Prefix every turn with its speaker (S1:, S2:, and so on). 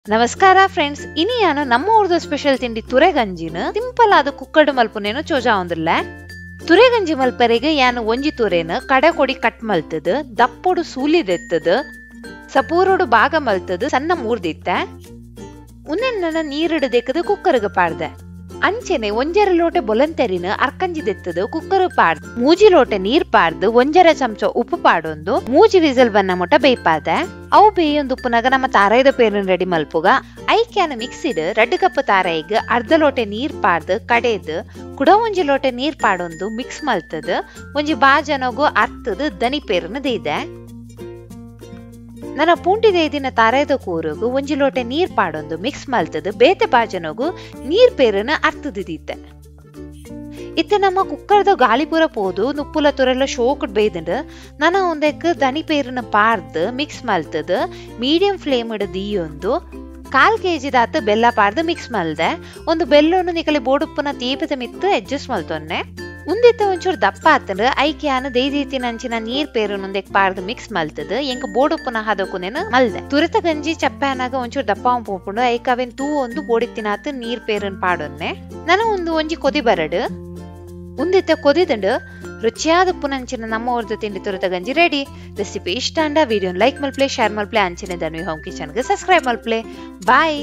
S1: ನಮಸ್ಕಾರ ಫ್ರೆಂಡ್ಸ್, ಇನಿ ನಾನು ನಮ್ಮ ಊರ್ದ ಸ್ಪೆಷಲ್ ತಿಂಡಿ ತುರೆಗಂಜಿನ ಸಿಂಪಲ್ ಆದ ಕುಕ್ಕರ್ಡ್ ಮಲ್ಪುನೇನು ಚೋಜಾ ಒಂದಿಲ್ಲ. ತುರೆಗಂಜಿ ಮಲ್ಪರೆಗೆ ಯಾನು ಒಂಜಿ ತುರೆನ ಕಡೆ ಕೊಡಿ ಕಟ್ ಮಲ್ತದ, ದಪ್ಪೊಡು ಸೂಲಿದೆತ್ತದ, ಸಪೂರೋಡು ಭಾಗ ಮಲ್ತದ, ಸಣ್ಣ ಮೂರ್ದಿತ್ತ ಉನ್ನೆನ್ನ ನೀರಿಡು ದೆಕ್ಕದ ಕುಕ್ಕರ್ಗೆ ಪಾಡ್ದೆ. ಅಂಚೆನೆ ಒಂಜರ ಲೋಟೆ ಬೊಲಂತೆರಿನ ಅರ್ಕಂಜಿದೆತ್ತದ ಕುಕ್ಕರ್ ಪಾಡ್ದು, ಮೂಜಿ ಲೋಟೆ ನೀರ್ ಪಾಡ್ದು ಒಂಜರ ಚಮಚ ಉಪ್ಪು ಪಾಡೊಂದು ಮೂಜಿ ವಿಸಲ್ ಬನ್ನ ಮುಟ ಬೇಯ್ಪಾದೆ. ಅವು ಬೇಯೊಂದು ಉಪ್ಪುನಾಗ ನಮ್ಮ ತಾರಾಯ್ದ ಪೇರನ್ ರೆಡಿ ಮಲ್ಪುಗ ಐಕ್ಯಾನ ಮಿಕ್ಸಿಡ್ 2 ಕಪ್ ತಾರಾಯಿಗ್ ಅರ್ಧ ಲೋಟೆ ನೀರ್ ಪಾಡ್ದು ಕಡೆದ್ ಕುಡ ಒಂಜಿ ಲೋಟೆ ನೀರ್ ಪಾಡೊಂದು ಮಿಕ್ಸ್ ಮಲ್ತದ ಒಂಜಿ ಬಾಜನಗು ಅರ್ತದ ದನಿ ಪೇರನ್ ದೇಯ್ದೆ. ನನ್ನ ಪೂಂಟಿದ ದಿನ ತಾರಾಯ್ದ ಕೂರುಗು ಒಂಜಿ ಲೋಟೆ ನೀರ್ ಪಾಡೊಂದು ಮಿಕ್ಸ್ ಮಲ್ತದ ಬೇತೆ ಬಾಜನಗು ನೀರ್ ಪೇರನ ಅರ್ತದಿದ್ದೆ. ಇತ್ತ ನಮ್ಮ ಕುಕ್ಕರ್ದ ಗಾಳಿಪುರ ಪೋದು ನುಪ್ಪುಲ ತುರೆಲ್ಲ ಶೋಕಡ್ ಬೇಯ್ದಂಡು ನನ್ನ ಒಂದಕ್ಕೆ ದನಿ ಪೇರನ ಪಾರ್ದು ಮಿಕ್ಸ್ ಮಲ್ತದ ಮೀಡಿಯಂ ಫ್ಲೇಮ್ ಇಡ ದೀಯೊಂದು 1/4 kg ದಾತ ಬೆಲ್ಲ ಪಾರ್ದು ಮಿಕ್ಸ್ ಮಲ್ದೆ. ಒಂದು ಬೆಲ್ಲವನ್ನು ನಿಕಲಿ ಬೋಡುಪ್ಪನ ತೀಪದ ಮಿತ್ತು ಅಡ್ಜಸ್ಟ್ ಮಲ್ತೊನ್ನೆ. ಮುಂದಿತ್ತ ಒಂಚೂರು ದಪ್ಪ ಆತಂದ್ರೆ ಐಕ್ಯಾನ ದೈದೀತಿನ ಅಂಚಿನ ನೀರ್ ಪೇರನೊಂದಕ್ಕೆ ಪಾರ್ದು ಮಿಕ್ಸ್ ಮಲ್ತದ ಎಂಕ ಬೋಡುಪ್ಪನ ಹದಕ್ಕುನೇನು ಮಲ್ದೆ. ತುರಿತ ಗಂಜಿ ಚಪ್ಪಾನಾಗ ಒಂಚೂರು ದಪ್ಪ ಪೋಪುಂಡು ಐಕವೆನ್ ತೂ ಒಂದು ಬೋಡಿತ್ತಿನಾತ ನೀರ್ ಪೇರನ್ ಪಾಡೊನ್ನೆ. ನಾನು ಒಂಜಿ ಕೊದಿ ಬರಡು ಮುಂದಿತ್ತ ಕೊದಿದಂಡು ರುಚಿಯಾದ ಉಪ್ಪುನಂಚಿನ ನಮ್ಮ ಊರ್ದ ತಿಂಡಿ ತುರಿತ ಗಂಜಿ ರೆಡಿ. ರೆಸಿಪಿ ಇಷ್ಟ ಅಂಡ ವಿಡಿಯೋನ ಲೈಕ್ ಮಲ್ಪ್ಲೆ, ಶೇರ್ ಮಲ್ಪ್ಲೆ, ಅಂಚಿನ ಧನ್ವಿ ಹೋಮ್ ಕಿಚನ್ಗೆ ಸಬ್ಸ್ಕ್ರೈಬ್ ಮಲ್ಪ್ಲೆ. ಬಾಯ್.